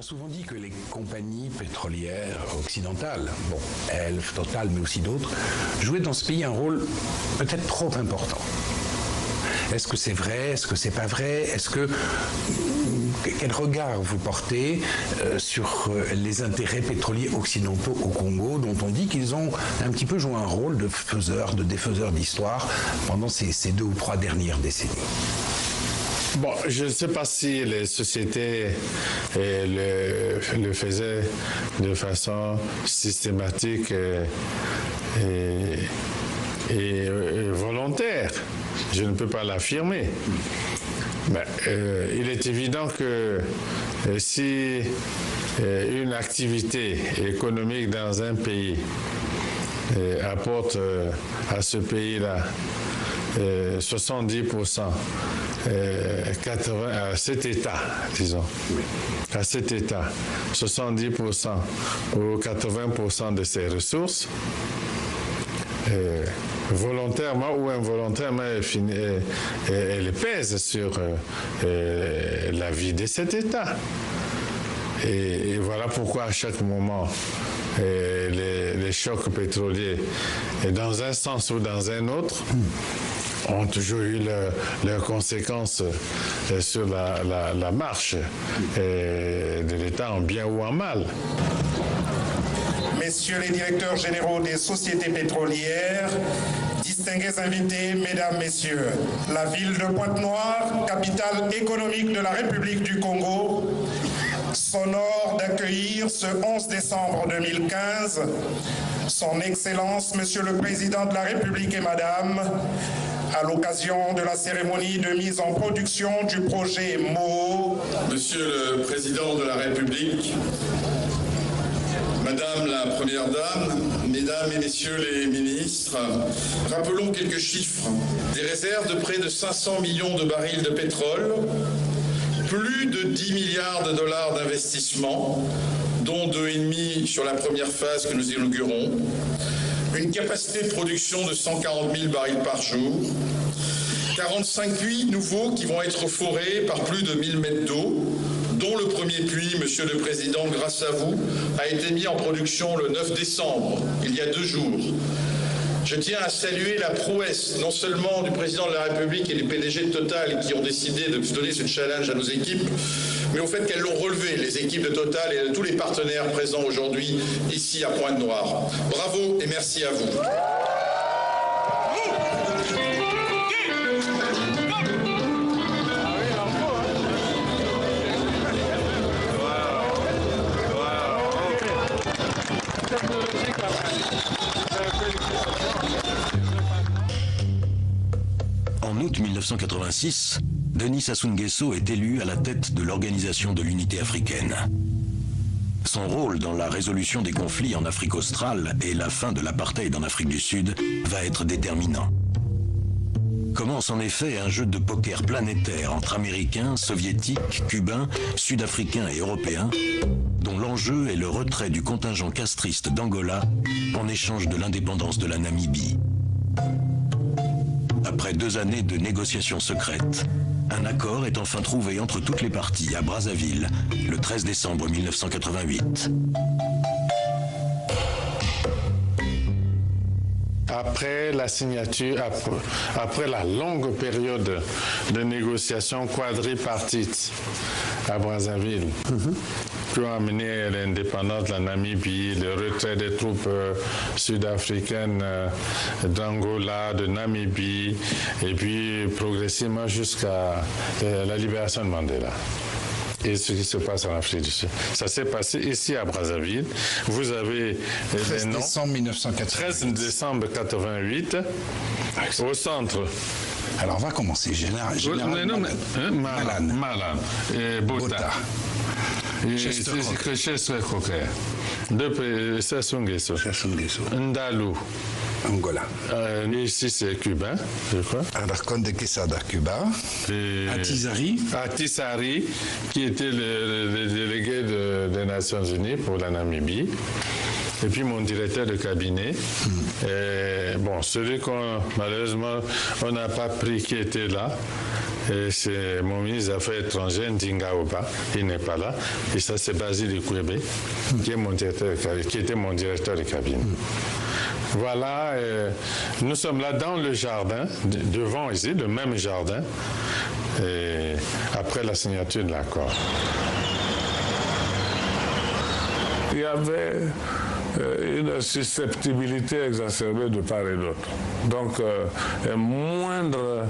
a souvent dit que les compagnies pétrolières occidentales, bon, Elf, Total, mais aussi d'autres, jouaient dans ce pays un rôle peut-être trop important. Est-ce que c'est vrai? Est-ce que c'est pas vrai? Quel regard vous portez sur les intérêts pétroliers occidentaux au Congo, dont on dit qu'ils ont un petit peu joué un rôle de défaiseurs d'histoire pendant ces 2 ou 3 dernières décennies? Bon, je ne sais pas si les sociétés le faisaient de façon systématique et volontaire. Je ne peux pas l'affirmer. Mais il est évident que si une activité économique dans un pays apporte à ce pays-là 70%, à cet État, disons, à cet État, 70% ou 80% de ses ressources, volontairement ou involontairement, elle pèse sur la vie de cet État. Et voilà pourquoi à chaque moment, les chocs pétroliers, dans un sens ou dans un autre, ont toujours eu leurs conséquences sur la marche de l'État en bien ou en mal. Messieurs les directeurs généraux des sociétés pétrolières, distingués invités, mesdames, messieurs, la ville de Pointe-Noire, capitale économique de la République du Congo, s'honore d'accueillir ce 11 décembre 2015 son Excellence, Monsieur le Président de la République et Madame, à l'occasion de la cérémonie de mise en production du projet MO. Monsieur le Président de la République, Madame la Première Dame, Mesdames et Messieurs les ministres, rappelons quelques chiffres. Des réserves de près de 500 millions de barils de pétrole, plus de 10 milliards de dollars d'investissement, dont 2,5 sur la première phase que nous inaugurons, une capacité de production de 140 000 barils par jour, 45 puits nouveaux qui vont être forés par plus de 1000 mètres d'eau, dont le premier puits, Monsieur le Président, grâce à vous, a été mis en production le 9 décembre, il y a 2 jours. Je tiens à saluer la prouesse, non seulement du Président de la République et du PDG de Total qui ont décidé de donner ce challenge à nos équipes, mais au fait qu'elles l'ont relevé, les équipes de Total et de tous les partenaires présents aujourd'hui ici à Pointe-Noire. Bravo et merci à vous. En août 1986, Denis Sassou Nguesso est élu à la tête de l'Organisation de l'Unité africaine. Son rôle dans la résolution des conflits en Afrique australe et la fin de l'apartheid en Afrique du Sud va être déterminant. Commence en effet un jeu de poker planétaire entre Américains, Soviétiques, Cubains, Sud-Africains et Européens, dont l'enjeu est le retrait du contingent castriste d'Angola en échange de l'indépendance de la Namibie. Après 2 années de négociations secrètes, un accord est enfin trouvé entre toutes les parties à Brazzaville, le 13 décembre 1988. Après la signature, après la longue période de négociations quadripartites à Brazzaville, qui ont amené l'indépendance de la Namibie, le retrait des troupes sud-africaines d'Angola, de Namibie, et puis progressivement jusqu'à la libération de Mandela. Et ce qui se passe en Afrique du Sud. Ça s'est passé ici à Brazzaville. Vous avez 13 noms. décembre 1988. 13 décembre 1988, au centre. Alors, on va commencer. Général Malan et Bota. Chester Croker. Depuis Sassou Nguesso. Ndalou. Angola. Ici, c'est cubain, je crois. Conde Quesada, Cuba. Atisari, qui était le délégué des Nations Unies pour la Namibie. Et puis mon directeur de cabinet. Et, bon, celui qu'on, malheureusement, on n'a pas pris qui était là, Et c'est mon ministre des Affaires étrangères, Ndinga Oba, il n'est pas là. Et ça, c'est Basile Kouébé, qui était mon directeur de cabinet. Voilà, nous sommes là dans le jardin, devant ici, le même jardin, et après la signature de l'accord. Il y avait une susceptibilité exacerbée de part et d'autre. Donc, un moindre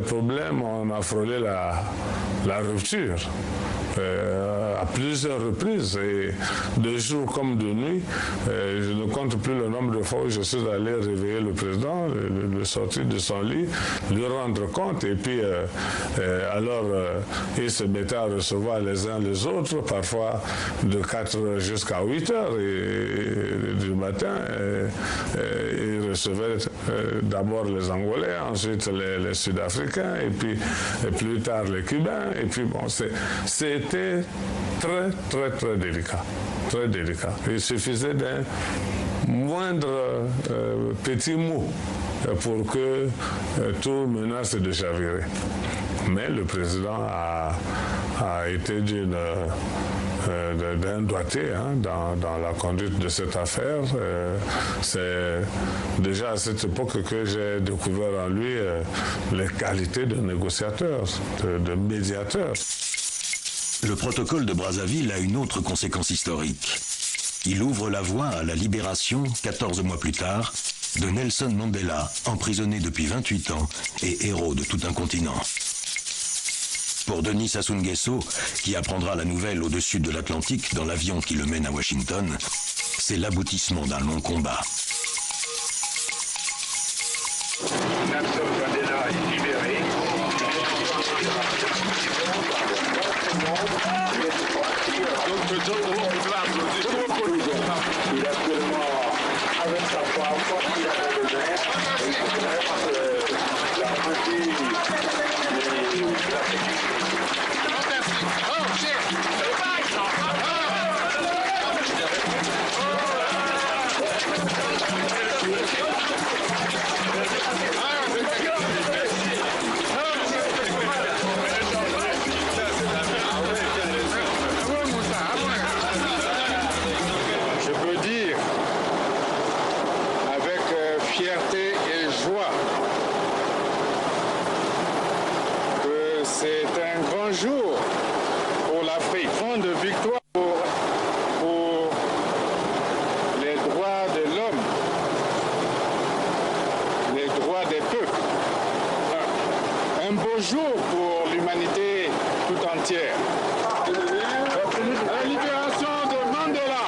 problème, on a frôlé la rupture. À plusieurs reprises, et de jour comme de nuit, je ne compte plus le nombre de fois où je suis allé réveiller le président, le sortir de son lit, lui rendre compte, et puis alors il se mettait à recevoir les uns les autres, parfois de 4 heures jusqu'à 8 heures du matin. Il recevait d'abord les Angolais, ensuite les Sud-Africains, et puis plus tard les Cubains, et puis bon, c'était très délicat, très délicat. Il suffisait d'un moindre petit mot pour que tout menace de chavirer. Mais le président a été d'un doigté dans la conduite de cette affaire. C'est déjà à cette époque que j'ai découvert en lui les qualités de négociateur, de médiateur. Le protocole de Brazzaville a une autre conséquence historique. Il ouvre la voie à la libération, 14 mois plus tard, de Nelson Mandela, emprisonné depuis 28 ans et héros de tout un continent. Pour Denis Sassou Nguesso, qui apprendra la nouvelle au-dessus de l'Atlantique dans l'avion qui le mène à Washington, c'est l'aboutissement d'un long combat. Nelson Mandela est libéré. Il est actuellement avec sa femme, il a le verre, la partie de la sécurité. Jour pour l'Afrique, grande victoire pour les droits de l'homme, les droits des peuples. Un beau jour pour l'humanité tout entière. La libération de Mandela.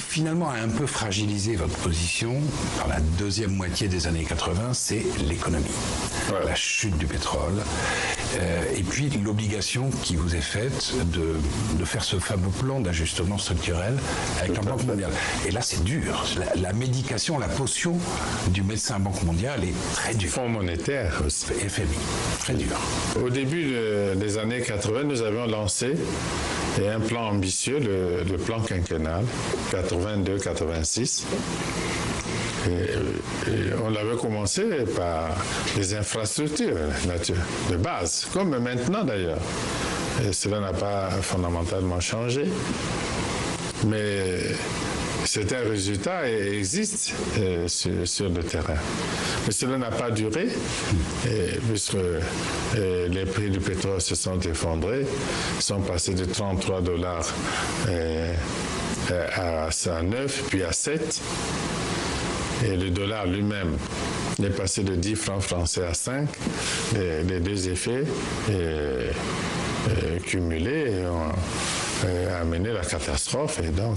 Finalement a un peu fragilisé votre position dans la deuxième moitié des années 80, c'est l'économie. Ouais. La chute du pétrole et puis l'obligation qui vous est faite de faire ce fameux plan d'ajustement structurel avec la Banque mondiale. Et là, c'est dur. La médication, la potion du médecin Banque mondiale est très dure. Fonds monétaire aussi. FMI, très dur. Au début des années 80, nous avions lancé un plan ambitieux, le plan quinquennal, 82-86. Et on l'avait commencé par les infrastructures de base, comme maintenant d'ailleurs. Et cela n'a pas fondamentalement changé. Mais certains résultats existent sur le terrain. Mais cela n'a pas duré, puisque les prix du pétrole se sont effondrés, sont passés de $33 à 9, puis à 7. Et le dollar lui-même est passé de 10 francs français à 5. Les deux effets cumulés ont amené la catastrophe et donc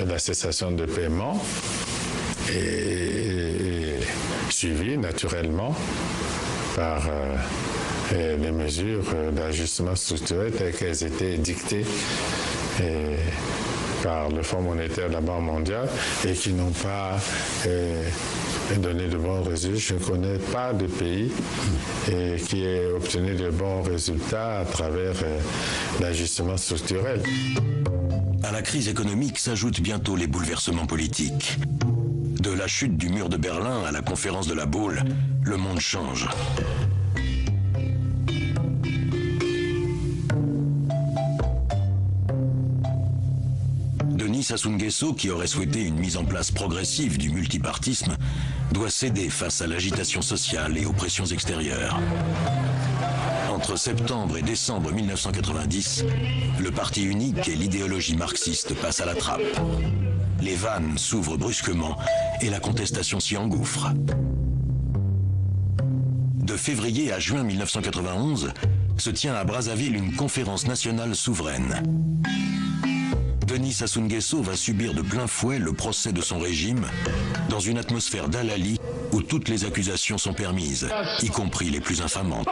la cessation de paiement est suivie naturellement par les mesures d'ajustement structurel telles qu'elles étaient dictées par le Fonds monétaire de la Banque mondiale et qui n'ont pas donné de bons résultats. Je ne connais pas de pays qui ait obtenu de bons résultats à travers l'ajustement structurel. À la crise économique s'ajoutent bientôt les bouleversements politiques. De la chute du mur de Berlin à la conférence de La Baule, le monde change. Denis Sassou Nguesso, qui aurait souhaité une mise en place progressive du multipartisme, doit céder face à l'agitation sociale et aux pressions extérieures. Entre septembre et décembre 1990, le parti unique et l'idéologie marxiste passent à la trappe. Les vannes s'ouvrent brusquement et la contestation s'y engouffre. De février à juin 1991, se tient à Brazzaville une conférence nationale souveraine. Denis Sassou Nguesso va subir de plein fouet le procès de son régime dans une atmosphère d'halali où toutes les accusations sont permises, y compris les plus infamantes.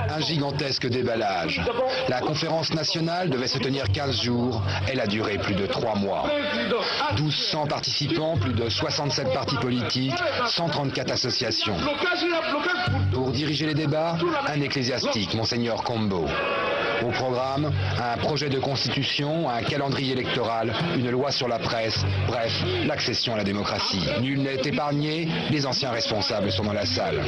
Un gigantesque déballage. La conférence nationale devait se tenir 15 jours. Elle a duré plus de 3 mois. 1200 participants, plus de 67 partis politiques, 134 associations. Pour diriger les débats, un ecclésiastique, Monseigneur Kombo. Au programme, un projet de constitution, un calendrier électoral, une loi sur la presse, bref, l'accession à la démocratie. Nul n'est épargné, les anciens responsables sont dans la salle.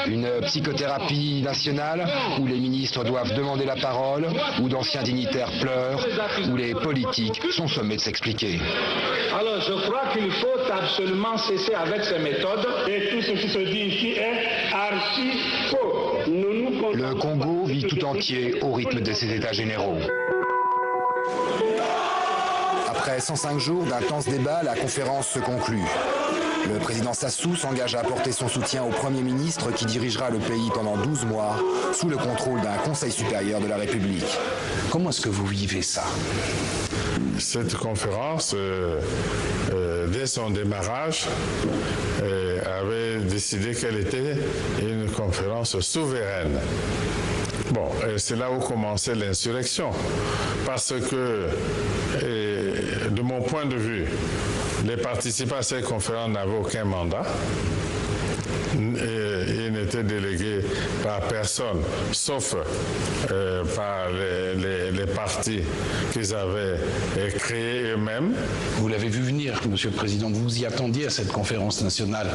Une psychothérapie nationale, où les ministres doivent demander la parole, où d'anciens dignitaires pleurent, où les politiques sont sommés de s'expliquer. Alors je crois qu'il faut absolument cesser avec ces méthodes et tout ce qui se dit ici est archi faux. Le Congo vit tout entier au rythme de ses états généraux. Après 105 jours d'intenses débats, la conférence se conclut. Le président Sassou s'engage à apporter son soutien au Premier ministre qui dirigera le pays pendant 12 mois sous le contrôle d'un Conseil supérieur de la République. Comment est-ce que vous vivez ça? Cette conférence, dès son démarrage, avait décidé qu'elle était une conférence souveraine. Bon, c'est là où commençait l'insurrection, parce que, de mon point de vue, les participants à cette conférence n'avaient aucun mandat. Ils n'étaient délégués par personne, sauf par les partis qu'ils avaient créés eux-mêmes. Vous l'avez vu venir, Monsieur le Président, vous y attendiez à cette conférence nationale,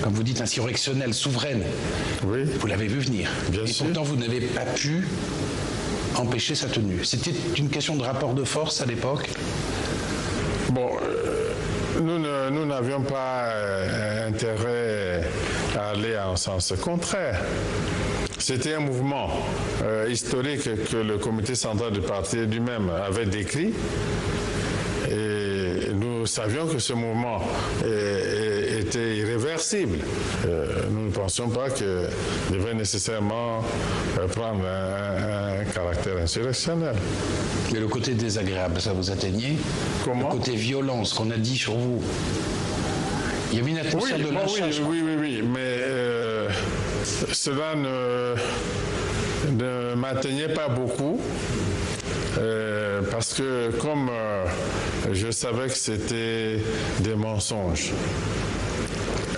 comme vous dites, insurrectionnelle, souveraine. Oui. Vous l'avez vu venir. Bien Et sûr. pourtant, vous n'avez pas pu empêcher sa tenue. C'était une question de rapport de force à l'époque? Bon, nous n'avions pas intérêt à aller en sens contraire. C'était un mouvement historique que le comité central du parti lui-même avait décrit. Et nous savions que ce mouvement était irréversible. Nous ne pensions pas qu'il devait nécessairement prendre un caractère insurrectionnel. Mais le côté désagréable, ça vous atteignait? Comment? Le côté violent, ce qu'on a dit sur vous. Il y avait une atmosphère de lynchage. Oui, mais cela ne m'atteignait pas beaucoup. Parce que comme je savais que c'était des mensonges,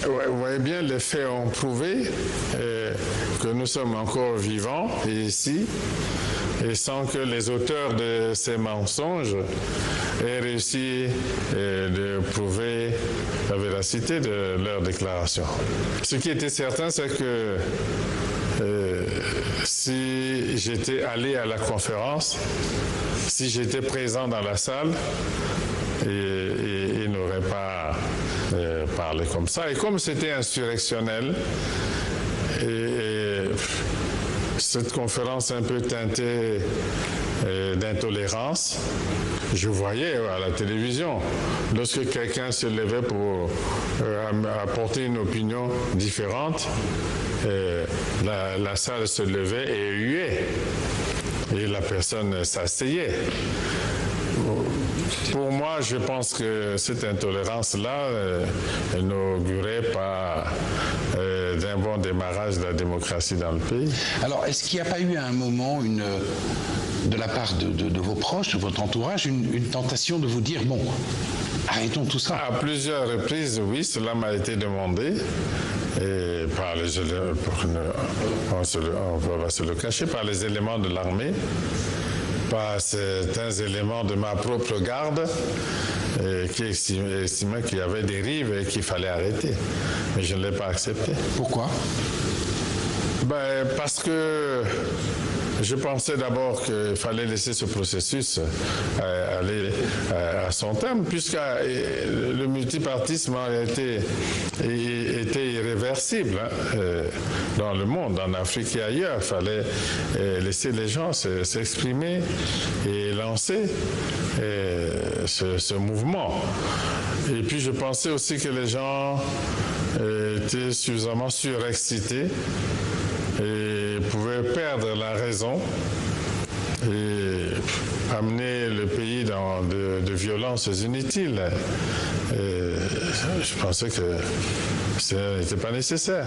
vous voyez bien, les faits ont prouvé que nous sommes encore vivants ici, et sans que les auteurs de ces mensonges aient réussi de prouver la véracité de leurs déclarations. Ce qui était certain, c'est que si j'étais allé à la conférence, si j'étais présent dans la salle, ils n'auraient pas parlé comme ça. Et comme c'était insurrectionnel, et cette conférence un peu teintée d'intolérance, je voyais à la télévision, lorsque quelqu'un se levait pour apporter une opinion différente, la salle se levait et huait, et la personne s'asseyait. Pour moi, je pense que cette intolérance-là n'augurait pas d'un bon démarrage de la démocratie dans le pays. Alors, est-ce qu'il n'y a pas eu à un moment, de la part de vos proches, de votre entourage, une tentation de vous dire, bon, arrêtons tout ça? À plusieurs reprises, oui, cela m'a été demandé. Et par les éléments, on va se le cacher, par les éléments de l'armée, par certains éléments de ma propre garde, qui estimaient qu'il y avait des dérives et qu'il fallait arrêter. Mais je ne l'ai pas accepté. Pourquoi? Parce que je pensais d'abord qu'il fallait laisser ce processus aller à son terme, puisque le multipartisme était irréversible dans le monde, en Afrique et ailleurs. Il fallait laisser les gens s'exprimer et lancer ce mouvement. Et puis je pensais aussi que les gens étaient suffisamment surexcités et pouvaient perdre la raison et amener le pays dans de violences inutiles. Et je pensais que ce n'était pas nécessaire.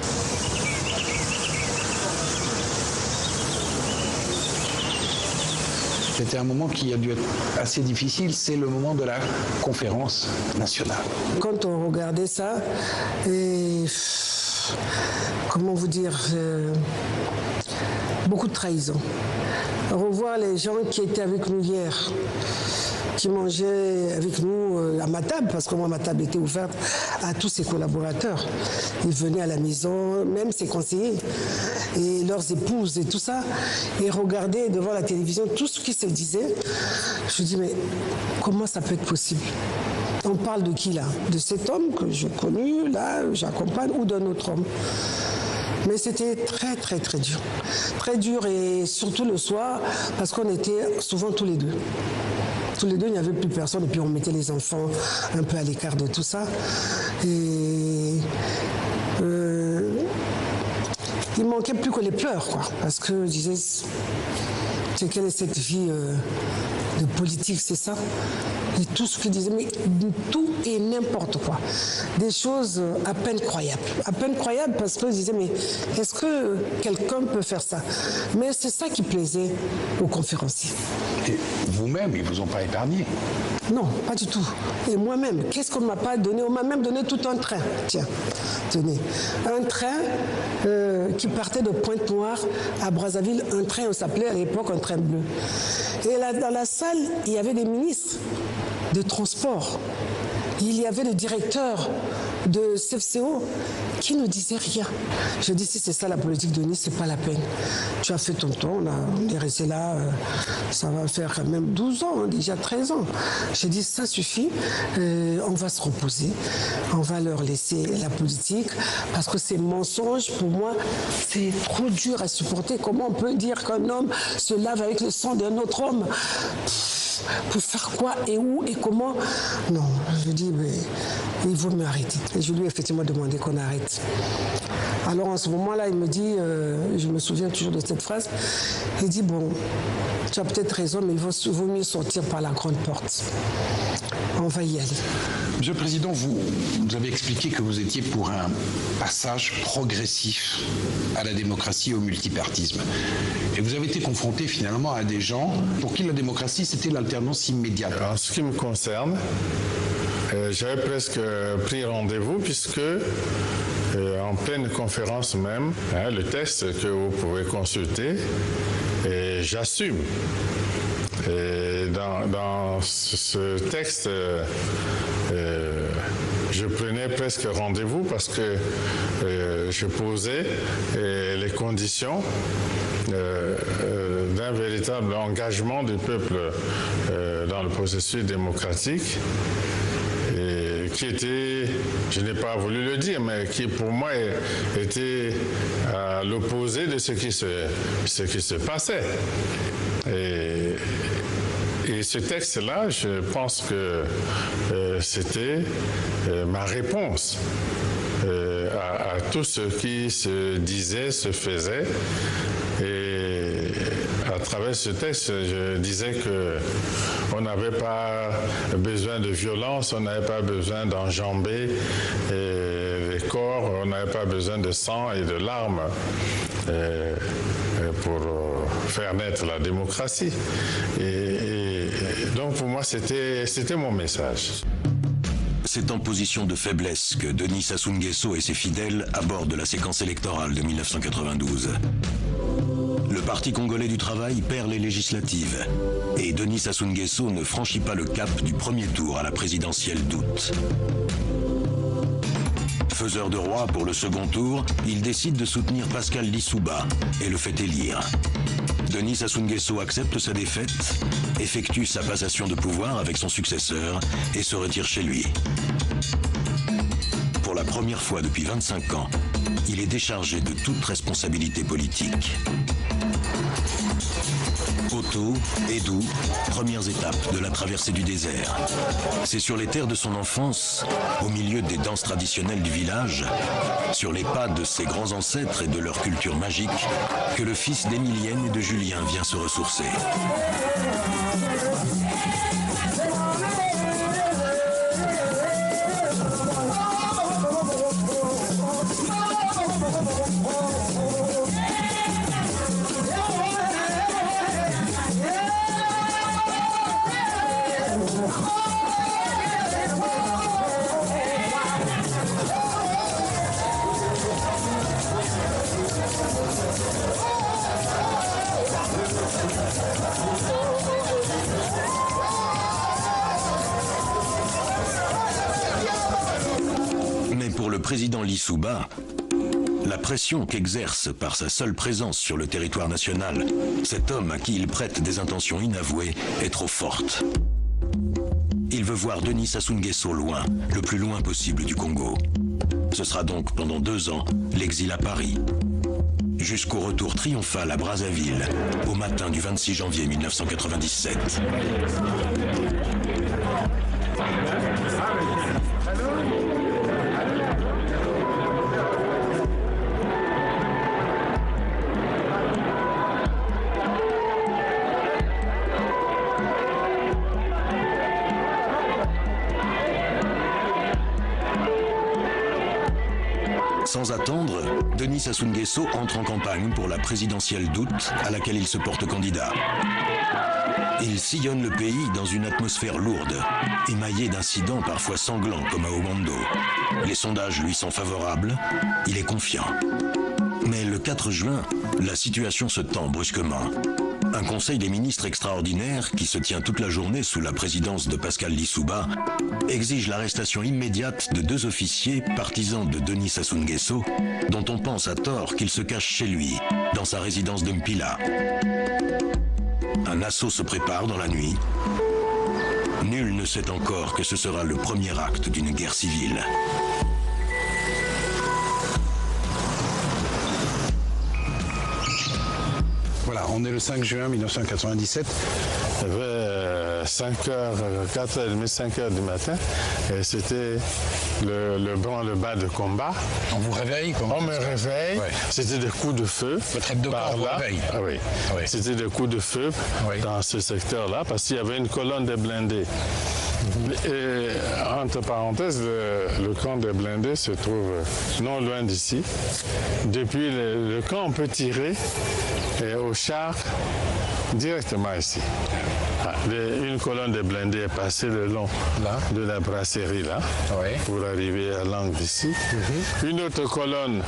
C'était un moment qui a dû être assez difficile, c'est le moment de la conférence nationale. Quand on regardait ça, et comment vous dire, beaucoup de trahison. Revoir les gens qui étaient avec nous hier, qui mangeaient avec nous à ma table, parce que moi, ma table était ouverte à tous ses collaborateurs. Ils venaient à la maison, même ses conseillers, et leurs épouses et tout ça, et regarder devant la télévision tout ce qui se disait. Je me dis, mais comment ça peut être possible? On parle de qui là? De cet homme que j'ai connu, là, j'accompagne, ou d'un autre homme? Mais c'était très, très, très dur. Très dur, et surtout le soir, parce qu'on était souvent tous les deux. Tous les deux, il n'y avait plus personne, et puis on mettait les enfants un peu à l'écart de tout ça. Et il manquait plus que les pleurs, quoi. Parce que je disais, c'est quelle est cette vie de politique, c'est ça? Et tout ce qu'il disait, mais tout et n'importe quoi. Des choses à peine croyables. À peine croyables parce que je disais, mais est-ce que quelqu'un peut faire ça? Mais c'est ça qui plaisait aux conférenciers. Et vous-même, ils ne vous ont pas épargné? Non, pas du tout. Et moi-même, qu'est-ce qu'on ne m'a pas donné? On m'a même donné tout un train. Tiens, tenez. Un train qui partait de Pointe-Noire à Brazzaville. Un train, on s'appelait à l'époque un train bleu. Et là, dans la salle, il y avait des ministres de transport. Il y avait le directeur de CFCO qui ne disait rien. Je dis, si c'est ça la politique de Nice, c'est pas la peine. Tu as fait ton temps, on est resté là, ça va faire quand même 12 ans, hein, déjà 13 ans. J'ai dit, ça suffit, on va se reposer, on va leur laisser la politique, parce que ces mensonges, pour moi, c'est trop dur à supporter. Comment on peut dire qu'un homme se lave avec le sang d'un autre homme? Pour faire quoi et où et comment? Non, je dis, mais il vaut mieux arrêter. Et je lui ai effectivement demandé qu'on arrête. Alors en ce moment-là, il me dit, je me souviens toujours de cette phrase, il dit, bon, tu as peut-être raison, mais il vaut mieux sortir par la grande porte. On va y aller. Monsieur le Président, vous avez expliqué que vous étiez pour un passage progressif à la démocratie et au multipartisme. Et vous avez été confronté finalement à des gens pour qui la démocratie, c'était l'alternance immédiate. En ce qui me concerne, j'avais presque pris rendez-vous puisque en pleine conférence même, le texte que vous pouvez consulter, j'assume. Et dans ce texte, je prenais presque rendez-vous parce que je posais les conditions d'un véritable engagement du peuple dans le processus démocratique. Qui était, je n'ai pas voulu le dire, mais qui pour moi était à l'opposé de ce qui se passait. Et ce texte-là, je pense que c'était ma réponse à tout ce qui se disait, se faisait. Et à travers ce texte, je disais qu'on n'avait pas besoin de violence, on n'avait pas besoin d'enjamber les corps, on n'avait pas besoin de sang et de larmes pour faire naître la démocratie. Et donc pour moi, c'était mon message. C'est en position de faiblesse que Denis Sassou Nguesso et ses fidèles abordent la séquence électorale de 1992. Le Parti congolais du travail perd les législatives et Denis Sassou Nguesso ne franchit pas le cap du premier tour à la présidentielle d'août. Faiseur de roi pour le second tour, il décide de soutenir Pascal Lissouba et le fait élire. Denis Sassou Nguesso accepte sa défaite, effectue sa passation de pouvoir avec son successeur et se retire chez lui. Pour la première fois depuis 25 ans, il est déchargé de toute responsabilité politique. Poto, Edou, premières étapes de la traversée du désert. C'est sur les terres de son enfance, au milieu des danses traditionnelles du village, sur les pas de ses grands ancêtres et de leur culture magique, que le fils d'Émilienne et de Julien vient se ressourcer. Mais pour le président Lissouba, la pression qu'exerce par sa seule présence sur le territoire national cet homme à qui il prête des intentions inavouées est trop forte. Il veut voir Denis Sassou Nguesso loin, le plus loin possible du Congo. Ce sera donc pendant 2 ans l'exil à Paris, jusqu'au retour triomphal à Brazzaville, au matin du 26 janvier 1997. Sans attendre, Denis Sassou Nguesso entre en campagne pour la présidentielle d'août à laquelle il se porte candidat. Il sillonne le pays dans une atmosphère lourde, émaillée d'incidents parfois sanglants comme à Omondo. Les sondages lui sont favorables, il est confiant. Mais le 4 juin, la situation se tend brusquement. Un conseil des ministres extraordinaire, qui se tient toute la journée sous la présidence de Pascal Lissouba, exige l'arrestation immédiate de 2 officiers partisans de Denis Sassou Nguesso, dont on pense à tort qu'ils se cachent chez lui, dans sa résidence de Mpila. Un assaut se prépare dans la nuit. Nul ne sait encore que ce sera le premier acte d'une guerre civile. Voilà, on est le 5 juin 1997. Il y avait 4h30, 5h du matin, et c'était le bas de combat. On vous réveille? On me réveille, ouais. C'était des coups de feu. Votre aide de camp vous réveille? Ah oui, oui. C'était des coups de feu dans ce secteur-là, parce qu'il y avait une colonne de blindés. Et entre parenthèses, le camp des blindés se trouve non loin d'ici. Depuis le camp, on peut tirer au char directement ici. Une colonne de blindés est passée le long de la brasserie là, pour arriver à l'angle d'ici. Une autre colonne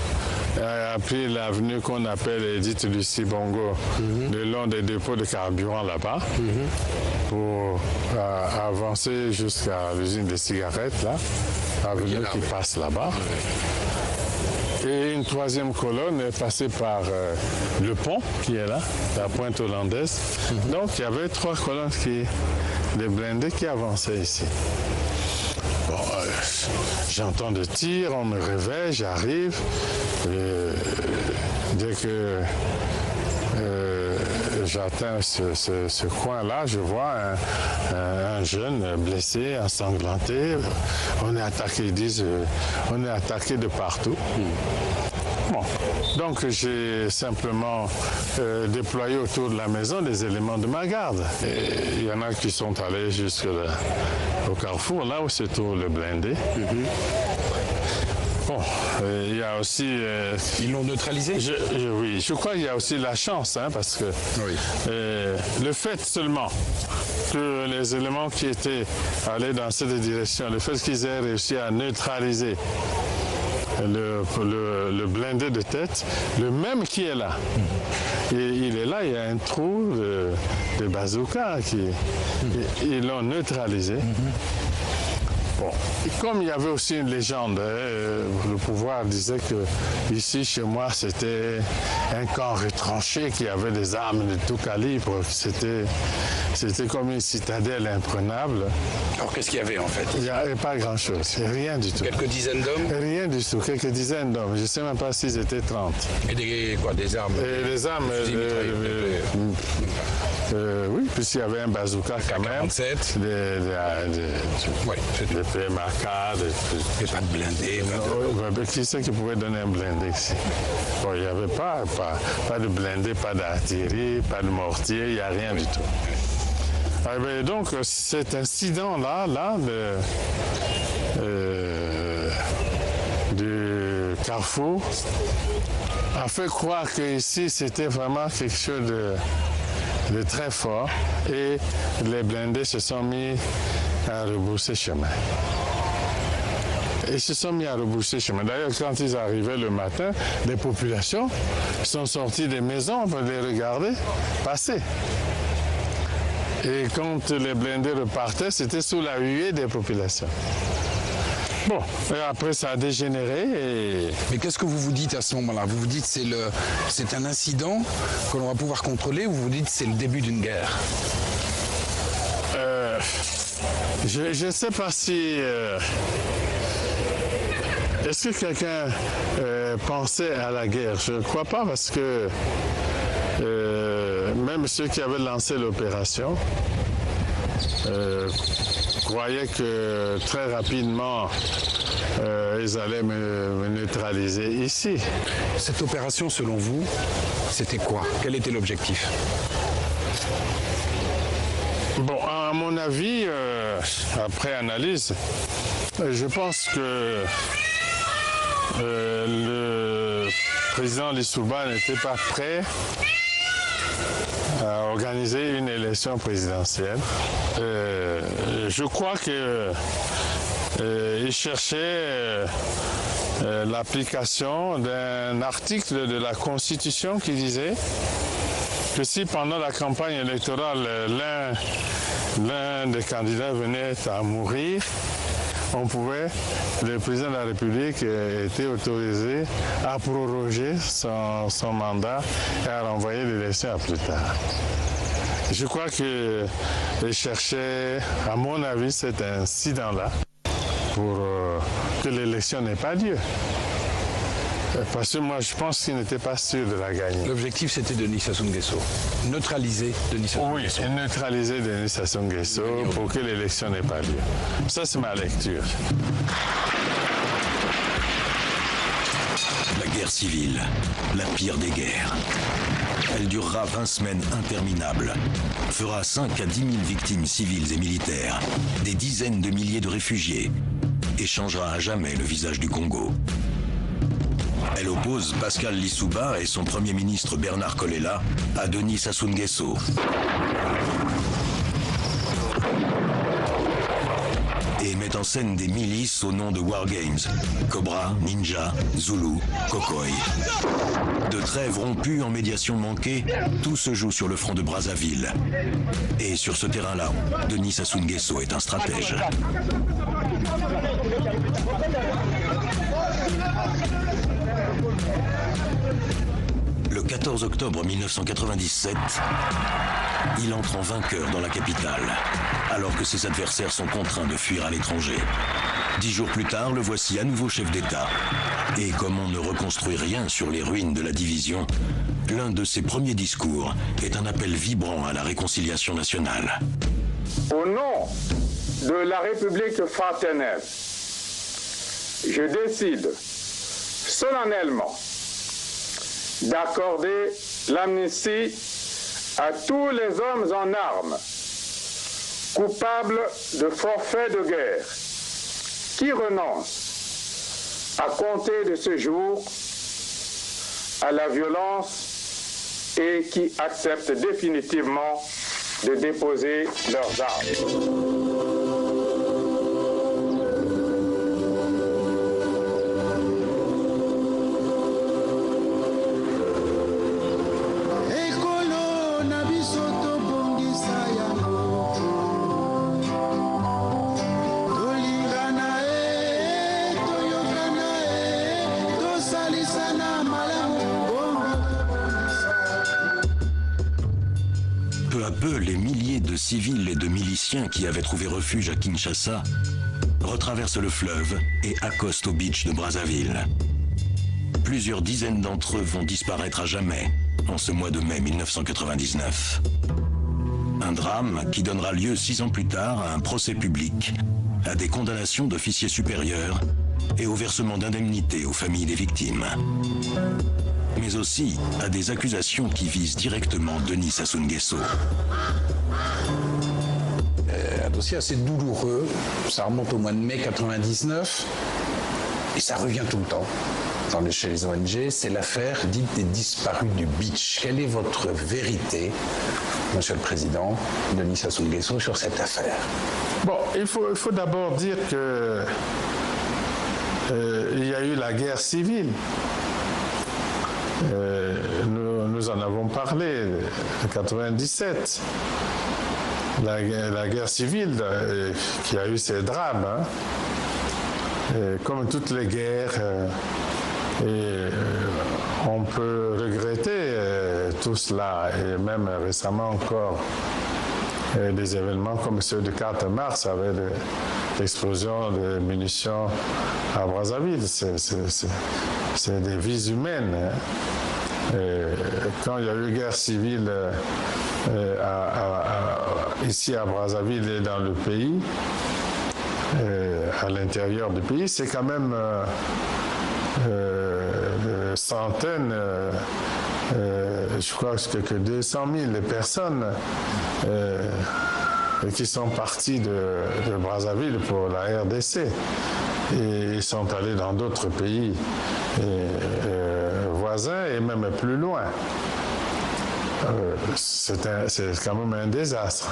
a pris l'avenue qu'on appelle Edith Lucie Bongo, le long des dépôts de carburant là-bas, pour avancer jusqu'à l'usine de cigarettes là, avenue qui passe là-bas. Et une 3e colonne est passée par le pont qui est là, la pointe hollandaise. Donc il y avait 3 colonnes de blindés qui avançaient ici. Bon, j'entends des tirs, on me réveille, j'arrive. Dès que j'atteins ce coin-là, je vois un jeune blessé, ensanglanté. On est attaqué, ils disent, on est attaqué de partout. Bon, donc j'ai simplement déployé autour de la maison des éléments de ma garde. Il y en a qui sont allés jusqu'au carrefour, là où se trouve le blindé. Bon, bon, il y a aussi... Ils l'ont neutralisé? Oui, je crois qu'il y a aussi la chance, hein, parce que le fait seulement que les éléments qui étaient allés dans cette direction, le fait qu'ils aient réussi à neutraliser le blindé de tête, le même qui est là. Et il est là, il y a un trou de bazooka ils l'ont neutralisé. Bon. Et comme il y avait aussi une légende, le pouvoir disait que ici, chez moi, c'était un camp retranché qui avait des armes de tout calibre. C'était comme une citadelle imprenable. Alors qu'est-ce qu'il y avait en fait? Il n'y avait pas grand-chose, rien du tout. Quelques dizaines d'hommes? Rien du tout, quelques dizaines d'hommes. Je ne sais même pas s'ils étaient 30. Et des armes? Et des armes... oui, puisqu'il y avait un bazooka quand même. 47. Des PMAK, et pas de blindé. Qui c'est qui pouvait donner un blindé ici? Bon, il n'y avait pas de blindé, pas d'artillerie, pas de mortier, il n'y a rien du tout. Donc, cet incident-là, du Carrefour, a fait croire qu'ici, c'était vraiment quelque chose de très fort et les blindés se sont mis à rebrousser chemin. Ils se sont mis à rebrousser chemin. D'ailleurs, quand ils arrivaient le matin, les populations sont sorties des maisons pour les regarder passer. Et quand les blindés repartaient, c'était sous la huée des populations. Bon, et après ça a dégénéré. Mais qu'est-ce que vous vous dites à ce moment-là? Vous vous dites c'est un incident que l'on va pouvoir contrôler, ou vous vous dites c'est le début d'une guerre? Je ne sais pas si... Est-ce que quelqu'un pensait à la guerre? Je ne crois pas, parce que même ceux qui avaient lancé l'opération croyaient que très rapidement ils allaient me neutraliser ici. Cette opération, selon vous, c'était quoi? Quel était l'objectif? Bon, à mon avis, après analyse, je pense que le président Lissouba n'était pas prêt à organiser une élection présidentielle. Je crois qu'il cherchait l'application d'un article de la Constitution qui disait que si pendant la campagne électorale, l'un des candidats venait à mourir, le président de la République était autorisé à proroger son mandat et à renvoyer l'élection à plus tard. Je crois qu'il cherchait, à mon avis, cet incident-là pour que l'élection n'ait pas lieu. Parce que moi, je pense qu'il n'était pas sûr de la gagner. L'objectif, c'était Denis Sassou Nguesso. Neutraliser Denis Sassou Nguesso. Oui, neutraliser Denis Sassou Nguesso pour que l'élection n'ait pas lieu. Ça, c'est ma lecture. La guerre civile, la pire des guerres. Elle durera 20 semaines interminables, fera 5 à 10 000 victimes civiles et militaires, des dizaines de milliers de réfugiés, et changera à jamais le visage du Congo. Elle oppose Pascal Lissouba et son Premier ministre Bernard Kolela à Denis Sassou Nguesso. Et met en scène des milices au nom de Wargames, Cobra, Ninja, Zulu, Kokoy. De trêves rompues en médiation manquée, tout se joue sur le front de Brazzaville. Et sur ce terrain-là, Denis Sassou Nguesso est un stratège. Le 14 octobre 1997, il entre en vainqueur dans la capitale, alors que ses adversaires sont contraints de fuir à l'étranger. 10 jours plus tard, le voici à nouveau chef d'État. Et comme on ne reconstruit rien sur les ruines de la division, l'un de ses premiers discours est un appel vibrant à la réconciliation nationale. Au nom de la République fraternelle, je décide solennellement d'accorder l'amnistie à tous les hommes en armes coupables de forfait de guerre qui renoncent à compter de ce jour, à la violence et qui acceptent définitivement de déposer leurs armes. Peu à peu, les milliers de civils et de miliciens qui avaient trouvé refuge à Kinshasa retraversent le fleuve et accostent au beach de Brazzaville. Plusieurs dizaines d'entre eux vont disparaître à jamais en ce mois de mai 1999. Un drame qui donnera lieu 6 ans plus tard à un procès public, à des condamnations d'officiers supérieurs et au versement d'indemnités aux familles des victimes. Mais aussi à des accusations qui visent directement Denis Sassou Nguesso. Un dossier assez douloureux, ça remonte au mois de mai 99 et ça revient tout le temps chez les ONG, c'est l'affaire dite des disparus du beach. Quelle est votre vérité, Monsieur le Président, Denis Sassou Nguesso, sur cette affaire? Bon, il faut d'abord dire que il y a eu la guerre civile. Nous en avons parlé en 97. La guerre civile qui a eu ses drames, comme toutes les guerres, on peut regretter tout cela, et même récemment encore des événements comme ceux du 4 mars avec l'explosion de munitions à Brazzaville. C'est des vies humaines. Quand il y a eu guerre civile ici à Brazzaville et dans le pays, à l'intérieur du pays, c'est quand même centaines, je crois que 200 000 personnes qui sont parties de Brazzaville pour la RDC et sont allés dans d'autres pays voisins et même plus loin. C'est quand même un désastre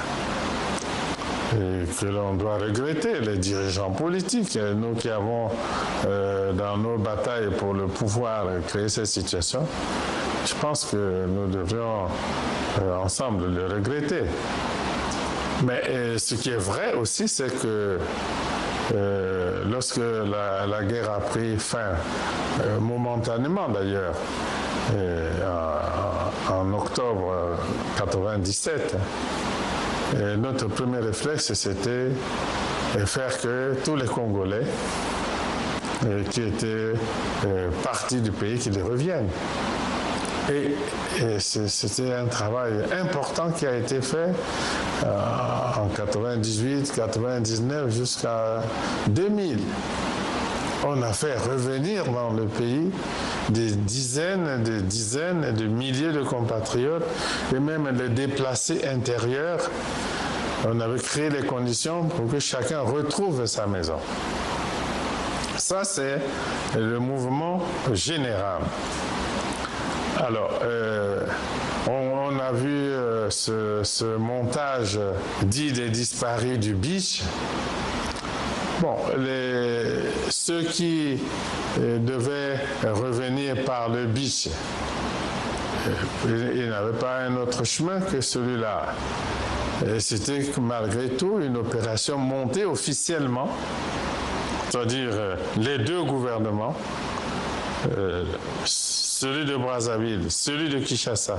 et que l'on doit regretter, les dirigeants politiques, nous qui avons dans nos batailles pour le pouvoir créé cette situation. Je pense que nous devrions ensemble le regretter. Mais ce qui est vrai aussi, c'est que lorsque la guerre a pris fin, momentanément d'ailleurs, en octobre 1997, notre premier réflexe, c'était faire que tous les Congolais qui étaient partis du pays, qu'ils reviennent. Et c'était un travail important qui a été fait en 98, 99 jusqu'à 2000. On a fait revenir dans le pays des dizaines de milliers de compatriotes et même des déplacés intérieurs. On avait créé les conditions pour que chacun retrouve sa maison. Ça, c'est le mouvement général. Alors, on a vu ce montage dit des disparus du beach. Bon, ceux qui devaient revenir par le beach, ils n'avaient pas un autre chemin que celui-là. C'était malgré tout une opération montée officiellement, c'est-à-dire les deux gouvernements, celui de Brazzaville, celui de Kinshasa,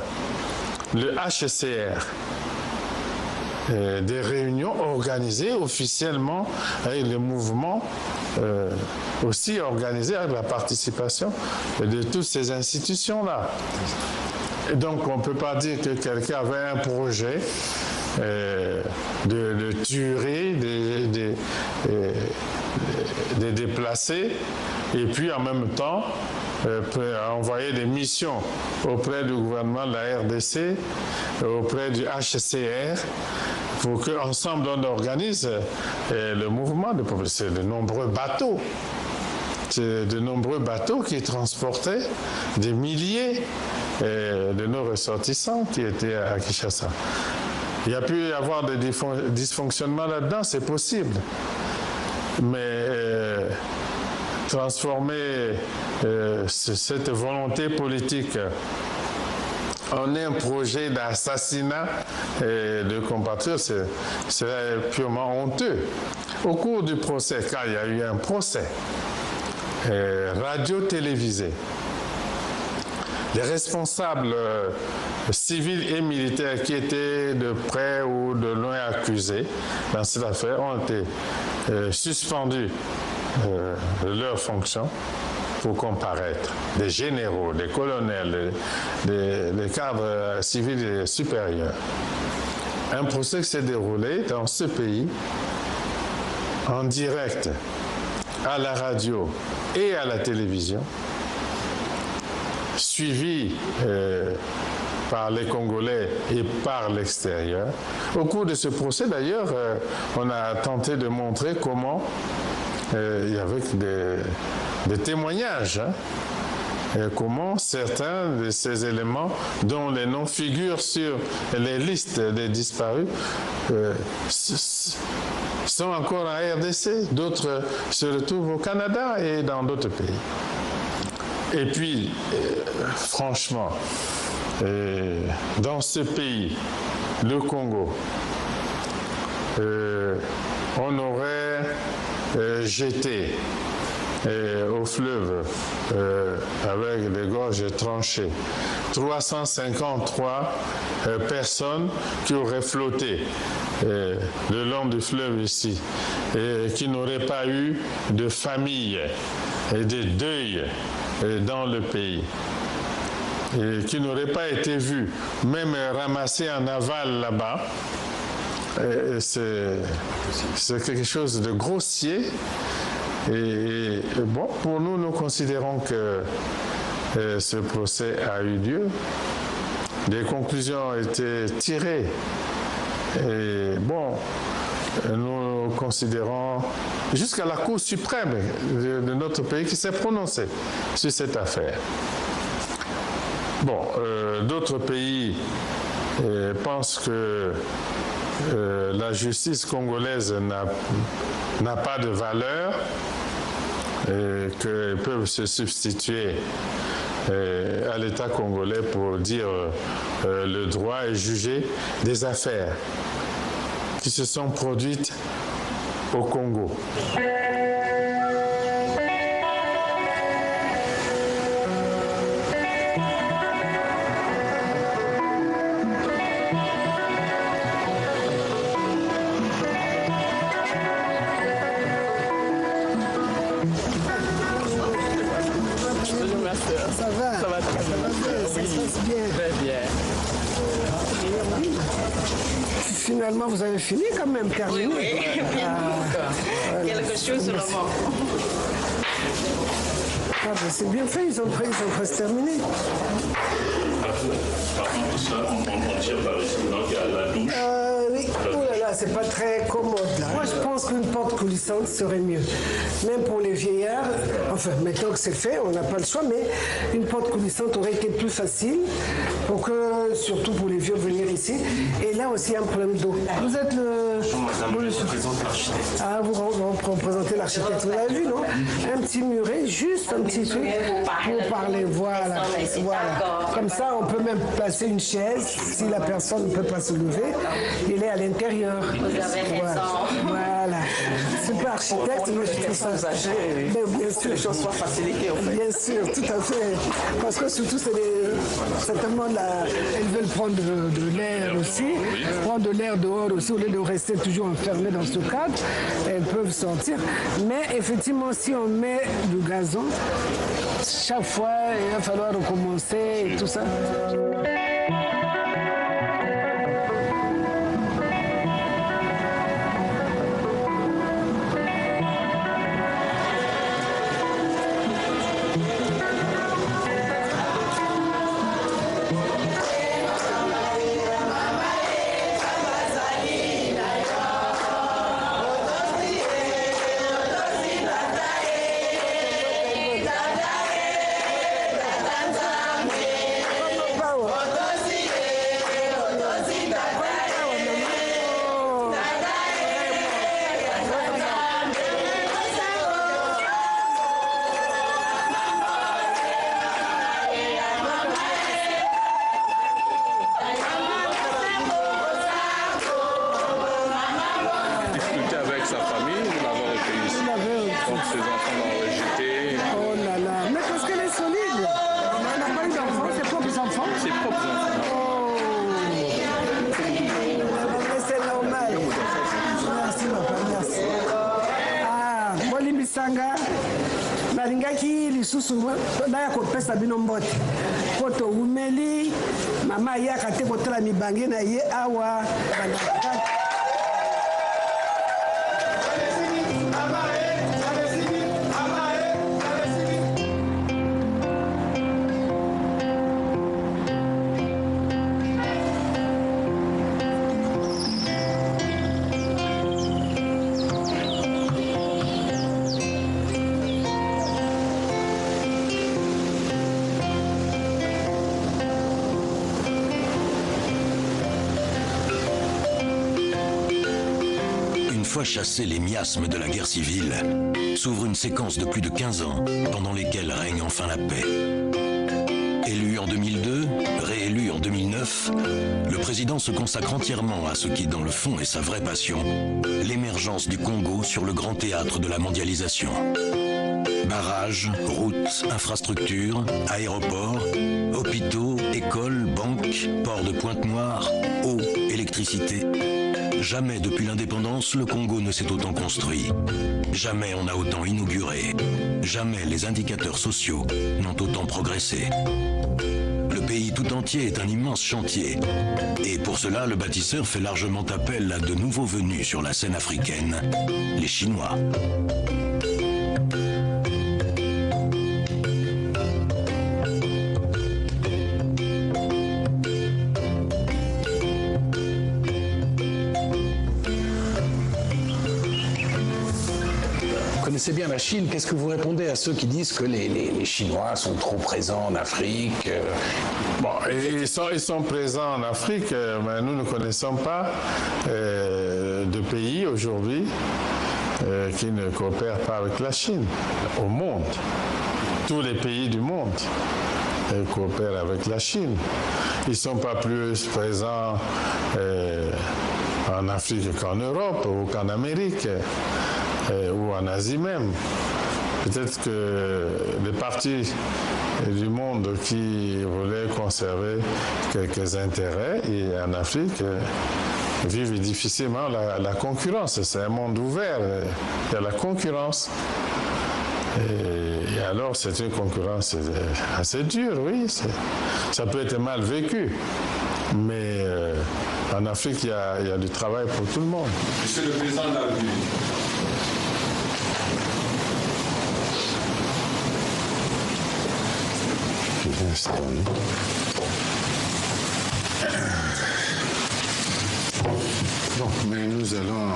le HCR, des réunions organisées officiellement avec les mouvements aussi organisés avec la participation de toutes ces institutions-là. Et donc on ne peut pas dire que quelqu'un avait un projet de tuerie des déplacés et puis en même temps envoyer des missions auprès du gouvernement de la RDC, auprès du HCR, pour qu'ensemble on organise le mouvement de population. C'est de nombreux bateaux de nombreux bateaux qui transportaient des milliers de nos ressortissants qui étaient à Kinshasa. Il y a pu y avoir des dysfonctionnements là-dedans, c'est possible. Mais transformer cette volonté politique en un projet d'assassinat de compatriotes, c'est purement honteux. Au cours du procès, car il y a eu un procès radio-télévisé, les responsables civils et militaires qui étaient de près ou de loin accusés dans cette affaire ont été suspendus de leurs fonctions pour comparaître. Des généraux, des colonels, des cadres civils supérieurs. Un procès qui s'est déroulé dans ce pays en direct à la radio et à la télévision, suivi par les Congolais et par l'extérieur. Au cours de ce procès, d'ailleurs, on a tenté de montrer comment il y avait des témoignages, comment certains de ces éléments dont les noms figurent sur les listes des disparus sont encore en RDC, d'autres se retrouvent au Canada et dans d'autres pays. Et puis, franchement, dans ce pays, le Congo, on aurait jeté au fleuve avec des gorges tranchées 353 personnes qui auraient flotté le long du fleuve ici et qui n'auraient pas eu de famille et de deuil dans le pays et qui n'auraient pas été vues, même ramassées en aval là-bas. C'est quelque chose de grossier. Et bon, pour nous, nous considérons que ce procès a eu lieu. Des conclusions ont été tirées. Et bon, nous considérons jusqu'à la Cour suprême de notre pays qui s'est prononcée sur cette affaire. Bon, d'autres pays pensent que la justice congolaise n'a pas de valeur, qu'ils peuvent se substituer à l'État congolais pour dire le droit et juger des affaires qui se sont produites au Congo. Finalement, vous avez fini quand même, terminé. Oui, quelque chose seulement. Ah ben c'est bien fait, ils ont presque terminé. Oui, oh là là, c'est pas très commode là. Moi je pense qu'une porte coulissante serait mieux. Même pour les vieillards, enfin maintenant que c'est fait, on n'a pas le choix, mais une porte coulissante aurait été plus facile pour que, surtout pour les vieux, venir ici. Et là aussi, il y a un problème d'eau. Vous êtes le... je représente l'architecte. Ah, vous représentez l'architecte. Vous l'avez vu, non? Un petit muret, juste un petit truc pour parler. Voilà. Comme ça, on peut même placer une chaise si la personne ne peut pas se lever. Il est à l'intérieur. Vous avez raison. Voilà. C'est pas architecte, mais je trouve ça. Mais bien sûr. Les choses soient facilitées, en fait. Bien sûr, tout à fait. Parce que surtout, certainement, elles veulent prendre de l'air aussi, prendre de l'air dehors aussi, au lieu de rester toujours enfermées dans ce cadre. Elles peuvent sortir. Mais effectivement, si on met du gazon, chaque fois, il va falloir recommencer et tout ça. C'est normal. Merci, papa, merci. Bolimbisanga, nalingaki lisusu naya kopesa bino mbote po toumeli mama ayaka te kotala mibange na ye awa. Une fois chassés les miasmes de la guerre civile, s'ouvre une séquence de plus de 15 ans pendant lesquelles règne enfin la paix. Élu en 2002, réélu en 2009, le président se consacre entièrement à ce qui, dans le fond, est sa vraie passion, l'émergence du Congo sur le grand théâtre de la mondialisation. Barrages, routes, infrastructures, aéroports, hôpitaux, écoles, banques, ports de Pointe-Noire, eau, électricité. Jamais depuis l'indépendance, le Congo ne s'est autant construit. Jamais on a autant inauguré. Jamais les indicateurs sociaux n'ont autant progressé. Le pays tout entier est un immense chantier. Et pour cela, le bâtisseur fait largement appel à de nouveaux venus sur la scène africaine, les Chinois. Vous connaissez bien la Chine, qu'est-ce que vous répondez à ceux qui disent que les Chinois sont trop présents en Afrique? Bon, ils sont présents en Afrique, mais nous ne connaissons pas de pays aujourd'hui qui ne coopèrent pas avec la Chine au monde. Tous les pays du monde coopèrent avec la Chine. Ils ne sont pas plus présents en Afrique qu'en Europe ou qu'en Amérique. Ou en Asie même. Peut-être que les parties du monde qui voulaient conserver quelques intérêts et en Afrique vivent difficilement la concurrence. C'est un monde ouvert, il y a la concurrence. Et alors c'est une concurrence assez dure, oui. Ça peut être mal vécu. Mais en Afrique, il y a du travail pour tout le monde. Monsieur le Président de la République. Bon, mais nous allons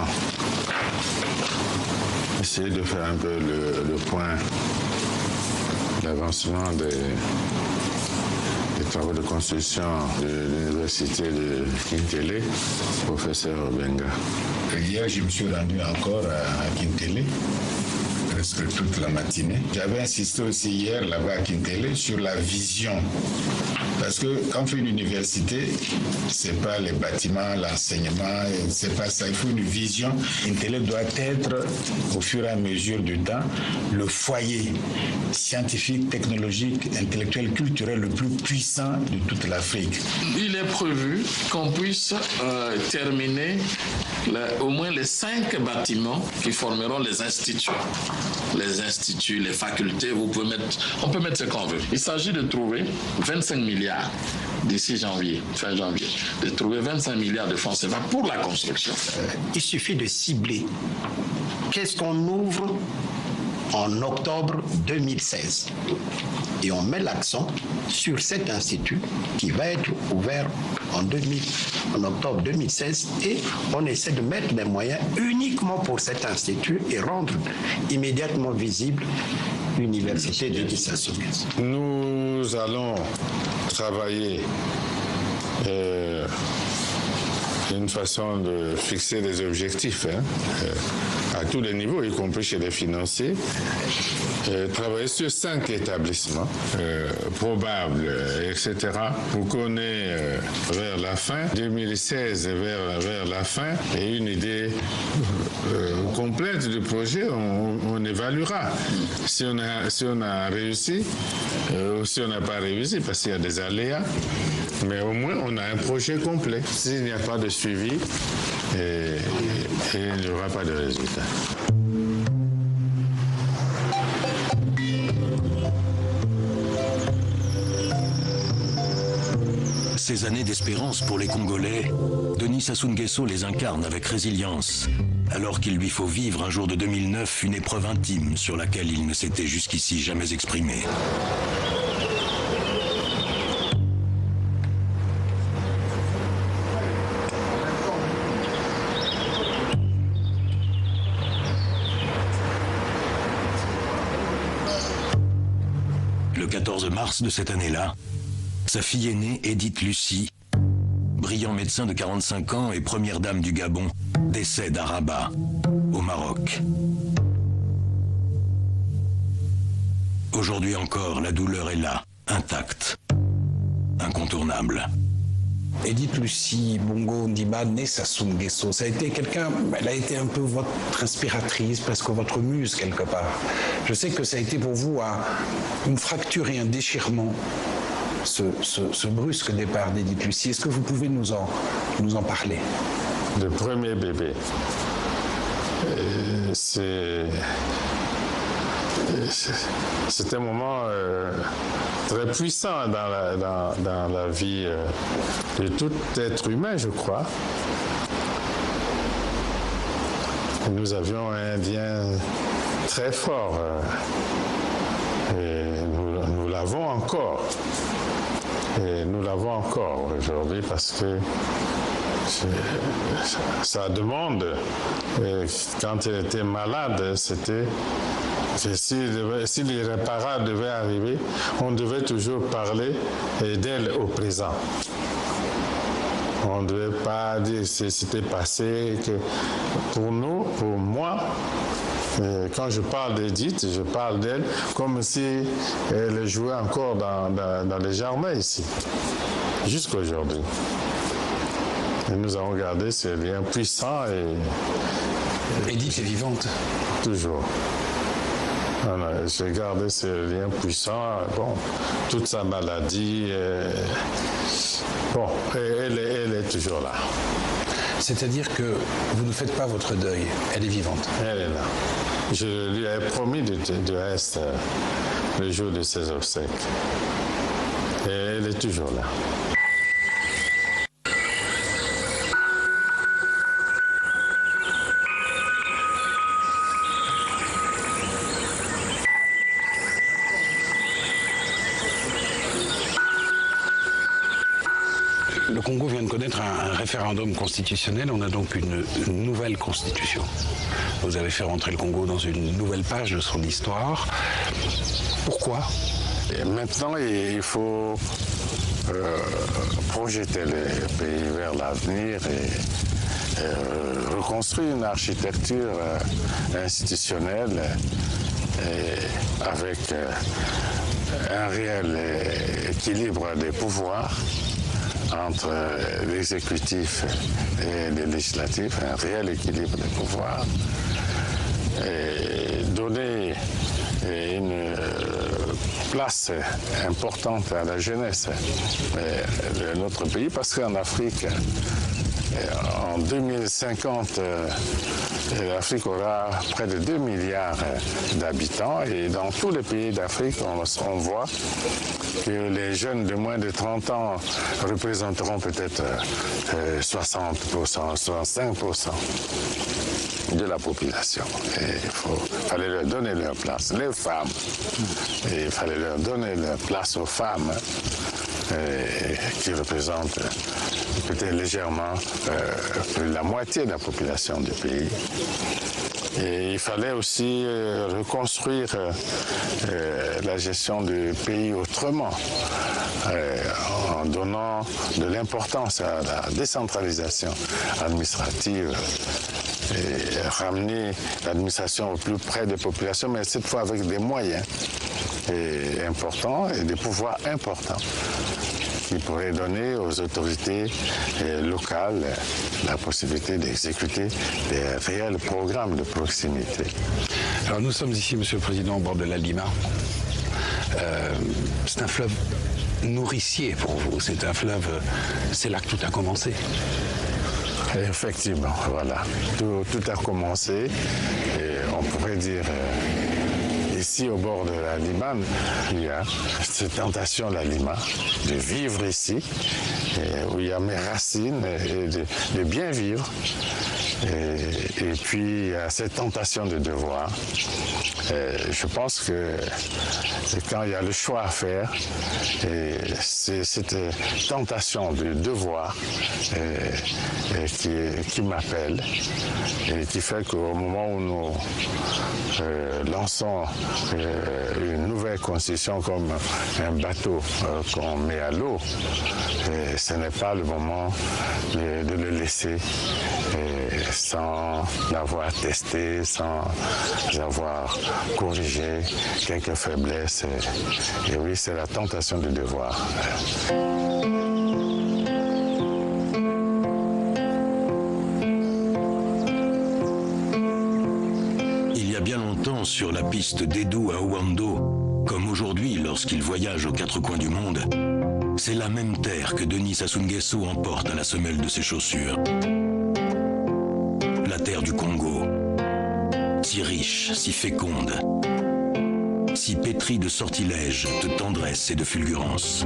essayer de faire un peu le point d'avancement des travaux de construction de l'université de Kintele, professeur Benga. Hier, je me suis rendu encore à Kintele, presque toute la matinée. J'avais insisté aussi hier là-bas à Kintele sur la vision. Parce que quand on fait une université, c'est pas les bâtiments, l'enseignement, c'est pas ça. Il faut une vision. Kintele doit être, au fur et à mesure du temps, le foyer scientifique, technologique, intellectuel, culturel le plus puissant de toute l'Afrique. Il est prévu qu'on puisse terminer au moins les 5 bâtiments qui formeront les instituts. Les instituts, les facultés, on peut mettre ce qu'on veut. Il s'agit de trouver 25 milliards d'ici janvier, fin janvier, de trouver 25 milliards de francs CFA pour la construction. Il suffit de cibler. Qu'est-ce qu'on ouvre en octobre 2016? Et on met l'accent sur cet institut qui va être ouvert en octobre 2016 et on essaie de mettre les moyens uniquement pour cet institut et rendre immédiatement visible l'université de Sassou Nguesso. Nous allons travailler une façon de fixer des objectifs à tous les niveaux, y compris chez les financiers. Travailler sur 5 établissements probables, etc. pour qu'on ait vers la fin, 2016 vers la fin, et une idée complète du projet, on évaluera si on a réussi ou si on n'a pas réussi, parce qu'il y a des aléas. Mais au moins, on a un projet complet. S'il n'y a pas de suivi, il n'y aura pas de résultat. Ces années d'espérance pour les Congolais, Denis Sassou Nguesso les incarne avec résilience, alors qu'il lui faut vivre un jour de 2009 une épreuve intime sur laquelle il ne s'était jusqu'ici jamais exprimé. Le 14 mars de cette année-là, sa fille aînée, Edith Lucie, brillant médecin de 45 ans et première dame du Gabon, décède à Rabat, au Maroc. Aujourd'hui encore, la douleur est là, intacte, incontournable. Edith Lucie Bongo Ndimba, née Sassou Nguesso, ça a été quelqu'un, elle a été un peu votre inspiratrice, presque votre muse quelque part. Je sais que ça a été pour vous une fracture et un déchirement, ce brusque départ d'Edith Lucie. Est-ce que vous pouvez nous en parler? Le premier bébé, c'est un moment très puissant dans la vie de tout être humain, je crois. Nous avions un lien très fort et nous l'avons encore. Et nous l'avons encore aujourd'hui parce que sa demande, quand elle était malade, c'était que si l'irréparable devait arriver, on devait toujours parler d'elle au présent. On ne devait pas dire ce qui s'était passé. Que pour nous, pour moi, quand je parle d'Edith, je parle d'elle comme si elle jouait encore dans les jardins ici, jusqu'à aujourd'hui. Et nous avons gardé ces liens puissants et... Edith est vivante? Toujours. J'ai gardé ces liens puissants. Bon, toute sa maladie, bon, elle est toujours là. C'est-à-dire que vous ne faites pas votre deuil, elle est vivante? Elle est là. Je lui ai promis de rester le jour de ses obsèques. Et elle est toujours là. Le Congo vient de connaître un référendum constitutionnel, on a donc une nouvelle constitution. Vous avez fait rentrer le Congo dans une nouvelle page de son histoire. Pourquoi? Et maintenant, il faut projeter le pays vers l'avenir et reconstruire une architecture institutionnelle avec un réel équilibre des pouvoirs entre l'exécutif et le législatif, un réel équilibre des pouvoirs, et donner une place importante à la jeunesse de notre pays, parce qu'en Afrique, en 2050, l'Afrique aura près de 2 milliards d'habitants et dans tous les pays d'Afrique, on voit que les jeunes de moins de 30 ans représenteront peut-être 60%, 65% de la population. Et il fallait leur donner leur place. Les femmes, il fallait leur donner leur place aux femmes qui représentent peut-être légèrement plus de la moitié de la population du pays. Et il fallait aussi reconstruire la gestion du pays autrement, en donnant de l'importance à la décentralisation administrative et ramener l'administration au plus près des populations, mais cette fois avec des moyens importants et des pouvoirs importants qui pourraient donner aux autorités locales la possibilité d'exécuter des réels programmes de proximité. Alors nous sommes ici, Monsieur le Président, au bord de la Lima. C'est un fleuve nourricier pour vous. C'est un fleuve, c'est là que tout a commencé. Effectivement, voilà. Tout a commencé, et on pourrait dire, ici au bord de la Lima, il y a cette tentation, la Lima, de vivre ici, où il y a mes racines, et de bien vivre. Et puis, il y a cette tentation de devoir. Je pense que quand il y a le choix à faire, c'est cette tentation de devoir qui m'appelle et qui fait qu'au moment où nous lançons une nouvelle constitution comme un bateau qu'on met à l'eau, ce n'est pas le moment de le laisser sans l'avoir testé, sans avoir corrigé quelques faiblesses. Et oui, c'est la tentation du devoir. Il y a bien longtemps, sur la piste d'Edo à Ouando, comme aujourd'hui lorsqu'il voyage aux quatre coins du monde, c'est la même terre que Denis Sassou Nguesso emporte à la semelle de ses chaussures. La terre du Congo, si riche, si féconde, si pétrie de sortilèges, de tendresse et de fulgurance.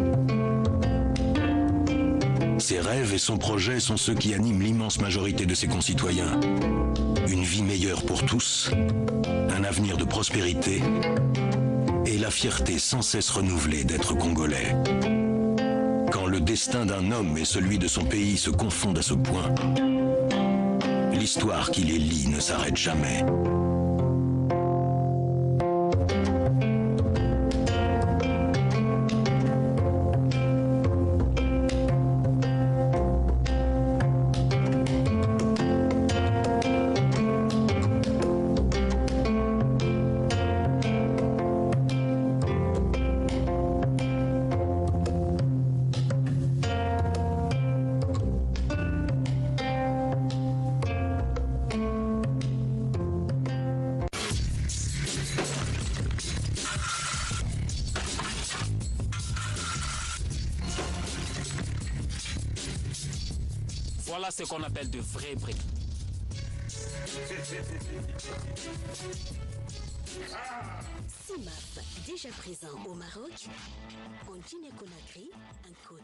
Ses rêves et son projet sont ceux qui animent l'immense majorité de ses concitoyens. Une vie meilleure pour tous, un avenir de prospérité et la fierté sans cesse renouvelée d'être congolais. Quand le destin d'un homme et celui de son pays se confondent à ce point, l'histoire qui les lie ne s'arrête jamais. Voilà ce qu'on appelle de vrais briques. CIMAF, déjà présent au Maroc, en Guinée-Conakry, un code